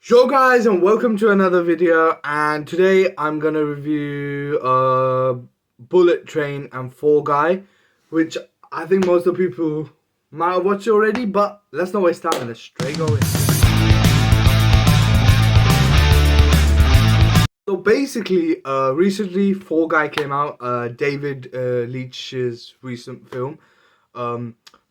Yo guys, and welcome to another video, and today I'm gonna review Bullet Train and Fall Guy, which I think most of the people might have watched already, but let's not waste time and let's straight go in. So basically, recently Fall Guy came out, David Leitch's recent film.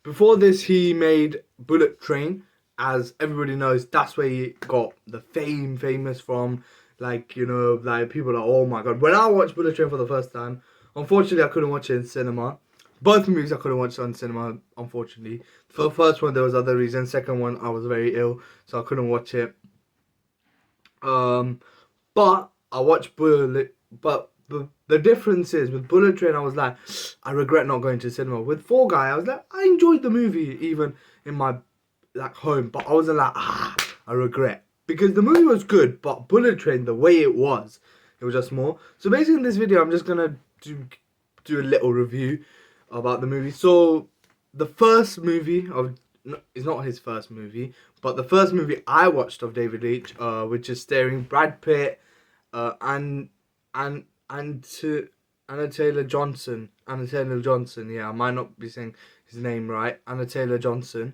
Before this, he made Bullet Train. As everybody knows, that's where he got the famous from. Like, like people are, oh my god. When I watched Bullet Train for the first time, unfortunately, I couldn't watch it in cinema. Both movies I couldn't watch on cinema, unfortunately. For the first one, there was other reasons. Second one, I was very ill, so I couldn't watch it. But I watched Bullet. But the difference is with Bullet Train, I was like, I regret not going to cinema. With Fall Guy, I was like, I enjoyed the movie even in my home, but I wasn't like, I regret, because the movie was good, but Bullet Train, the way it was just more. So basically, in this video, I'm just gonna do a little review about the movie. So the first movie of it's not his first movie, but the first movie I watched of David Leitch, which is starring Brad Pitt, and to Anna Taylor Johnson. Anna Taylor Johnson, yeah, I might not be saying his name right. Anna Taylor Johnson,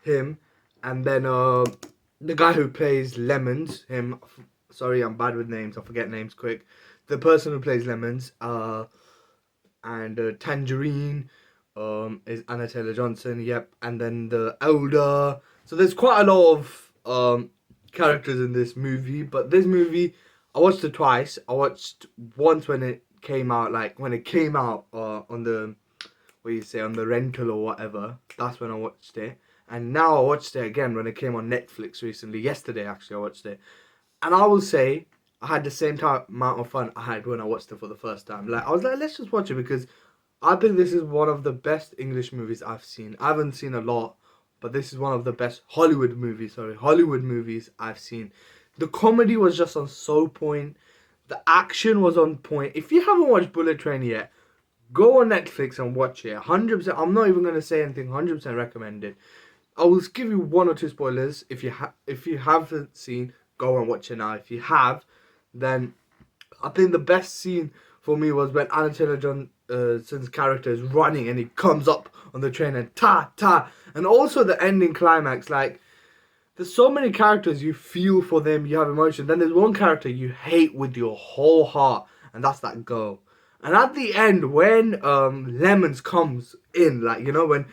him, and then the guy who plays Lemons, him. Sorry, I'm bad with names. I forget names quick. The person who plays Lemons, and Tangerine, is Anna Taylor Johnson. Yep, and then the elder. So there's quite a lot of characters in this movie, but this movie I watched it twice. I watched once when it came out, like when it came out on the on the rental or whatever. That's when I watched it, and now I watched it again when it came on Netflix recently. Yesterday, actually, I watched it, and I will say I had the same amount of fun I had when I watched it for the first time. Like, I was like, let's just watch it because I think this is one of the best English movies I've seen. I haven't seen a lot, but this is one of the best Hollywood movies I've seen. The comedy was just on so point. The action was on point. If you haven't watched Bullet Train yet, go on Netflix and watch it. 100%. I'm not even gonna say anything. 100% recommended. I will give you one or two spoilers. If you haven't seen, go and watch it now. If you have, then I think the best scene for me was when Anna Taylor Johnson's character is running and he comes up on the train and ta, and also the ending climax. Like, there's so many characters you feel for them, you have emotion. Then there's one character you hate with your whole heart, and that's that girl. And at the end, when Lemons comes in, like, when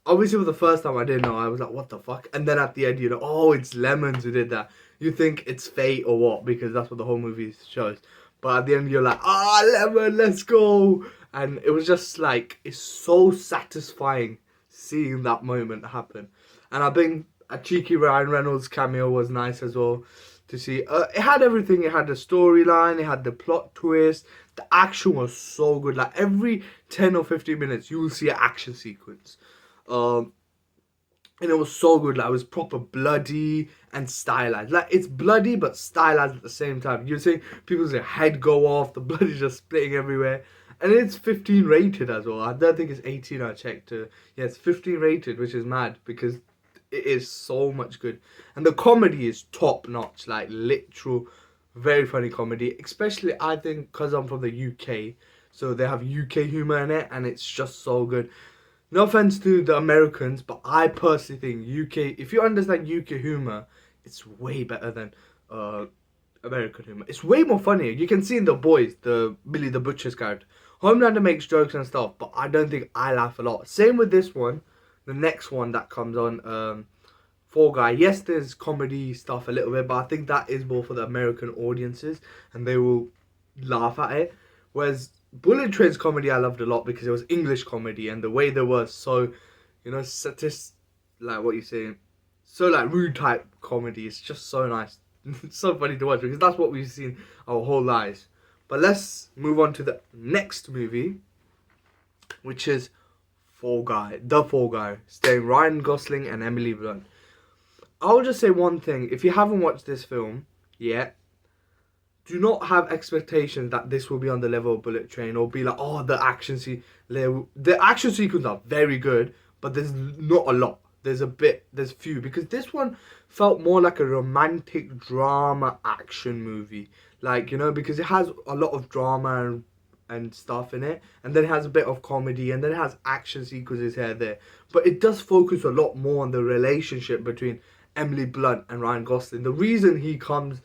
obviously for the first time I didn't know, I was like, what the fuck? And then at the end, oh, it's Lemons who did that. You think it's fate or what, because that's what the whole movie shows. But at the end, you're like, Lemon, let's go. And it was just like, it's so satisfying seeing that moment happen. And I think a cheeky Ryan Reynolds cameo was nice as well to see. It had everything. It had the storyline, it had the plot twist. The action was so good. Like, every 10 or 15 minutes, you will see an action sequence. And it was so good. Like, it was proper bloody and stylized. Like, it's bloody but stylized at the same time. You're seeing people's head go off, the blood is just splitting everywhere. And it's 15 rated as well. I don't think it's 18, I checked. Yeah, it's 15 rated, which is mad because it is so much good. And the comedy is top notch. Like, literal, very funny comedy. Especially, I think, because I'm from the UK. So they have UK humour in it. And it's just so good. No offense to the Americans, but I personally think UK, if you understand UK humor, it's way better than American humor. It's way more funnier. You can see in The Boys, the Billy the Butcher's character. Homelander makes jokes and stuff, but I don't think I laugh a lot. Same with this one, the next one that comes on, Fall Guy. Yes, there's comedy stuff a little bit, but I think that is more for the American audiences, and they will laugh at it. Whereas Bullet Train's comedy I loved a lot because it was English comedy, and the way they were so, like what you saying, so like rude type comedy. It's just so nice. It's so funny to watch because that's what we've seen our whole lives. But let's move on to the next movie, which is Fall Guy, The Fall Guy, starring Ryan Gosling and Emily Blunt. I'll just say one thing: if you haven't watched this film yet, do not have expectations that this will be on the level of Bullet Train or be like, oh, the action sequences are very good, but there's not a lot. there's few, because this one felt more like a romantic drama action movie, like, you know, because it has a lot of drama and stuff in it, and then it has a bit of comedy, and then it has action sequences here and there, but it does focus a lot more on the relationship between Emily Blunt and Ryan Gosling. The reason he comes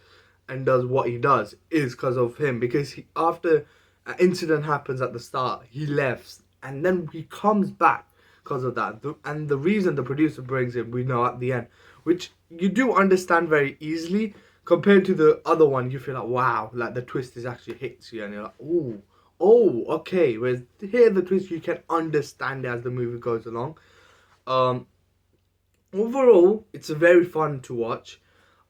and does what he does is because of him, because after an incident happens at the start, he left, and then he comes back because of that. And the reason the producer brings him, we know at the end, which you do understand very easily. Compared to the other one, you feel like, wow, like the twist is actually hits you, and you're like, okay. Whereas here, the twist, you can understand it as the movie goes along. Um, Overall, it's very fun to watch.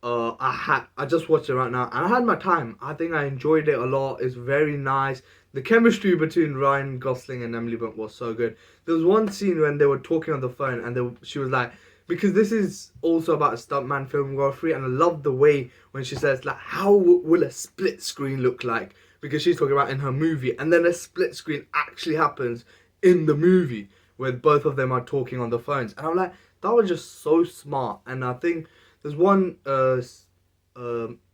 I just watched it right now, and I had my time. I think I enjoyed it a lot. It's very nice. The chemistry between Ryan Gosling and Emily Blunt was so good. There was one scene when they were talking on the phone, and she was like, because this is also about a stuntman filmography, and I love the way when she says, like, how will a split screen look like? Because she's talking about in her movie, and then a split screen actually happens in the movie where both of them are talking on the phones, and I'm like, that was just so smart. And I think there's one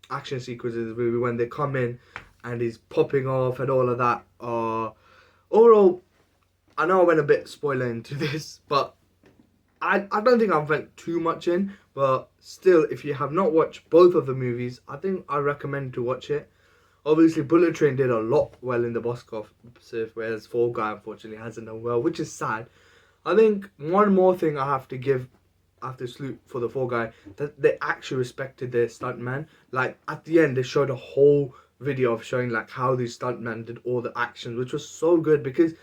action sequence in this movie when they come in and he's popping off and all of that. Overall, I know I went a bit spoiler into this, but I don't think I've went too much in. But still, if you have not watched both of the movies, I think I recommend to watch it. Obviously, Bullet Train did a lot well in the box office, whereas Fall Guy unfortunately hasn't done well, which is sad. I think one more thing I have to salute for the Fall Guy, that they actually respected their stuntman. Like at the end, they showed a whole video of showing like how these stuntmen did all the actions, which was so good, because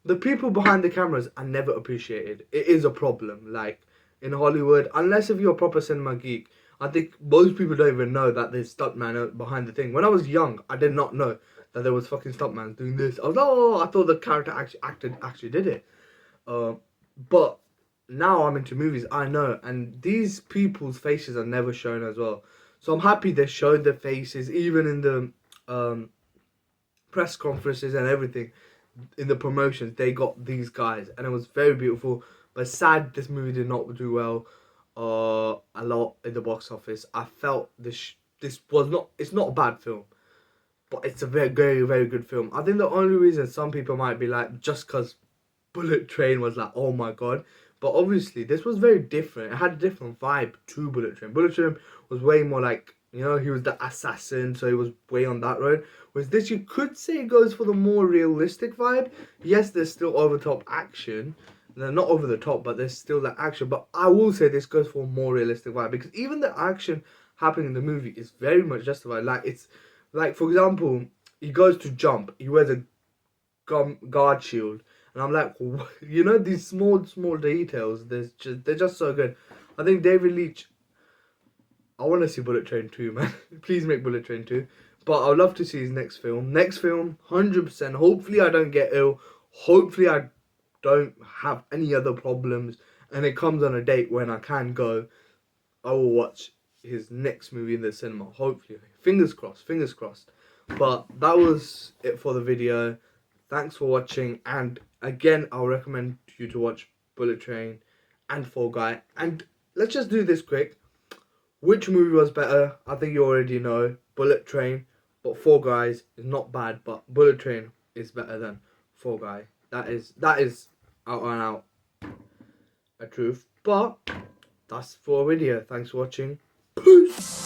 the people behind the cameras are never appreciated. It is a problem. Like in Hollywood, unless if you're a proper cinema geek, I think most people don't even know that there's stuntman behind the thing. When I was young, I did not know that there was fucking stuntman doing this. I was like, oh, I thought the character actually did it. But now I'm into movies, I know, and these people's faces are never shown as well. So I'm happy they showed their faces, even in the press conferences and everything, in the promotions. They got these guys, and it was very beautiful. But sad, this movie did not do well a lot in the box office. I felt this was not. It's not a bad film, but it's a very, very, very good film. I think the only reason some people might be like, just because Bullet Train was like, oh my god. But obviously, this was very different. It had a different vibe to Bullet Train. Bullet Train was way more like, you know, he was the assassin, so he was way on that road. Whereas this, you could say it goes for the more realistic vibe. Yes, there's still over-the-top action. They're not over the top, but there's still that action. But I will say this goes for a more realistic vibe, because even the action happening in the movie is very much justified. Like, it's, like, for example, he goes to jump. He wears a guard shield. And I'm like, you know, these small details, they're just so good. I think David Leitch, I want to see Bullet Train 2, man. Please make Bullet Train 2. But I'd love to see his next film. 100%. Hopefully I don't get ill. Hopefully I don't have any other problems. And it comes on a date when I can go. I will watch his next movie in the cinema. Hopefully. Fingers crossed. Fingers crossed. But that was it for the video. Thanks for watching, and again, I'll recommend you to watch Bullet Train and Fall Guy. And let's just do this quick. Which movie was better? I think you already know. Bullet Train, but Fall Guys is not bad, but Bullet Train is better than Fall Guy. That is out and out a truth. But that's for a video. Thanks for watching. Peace.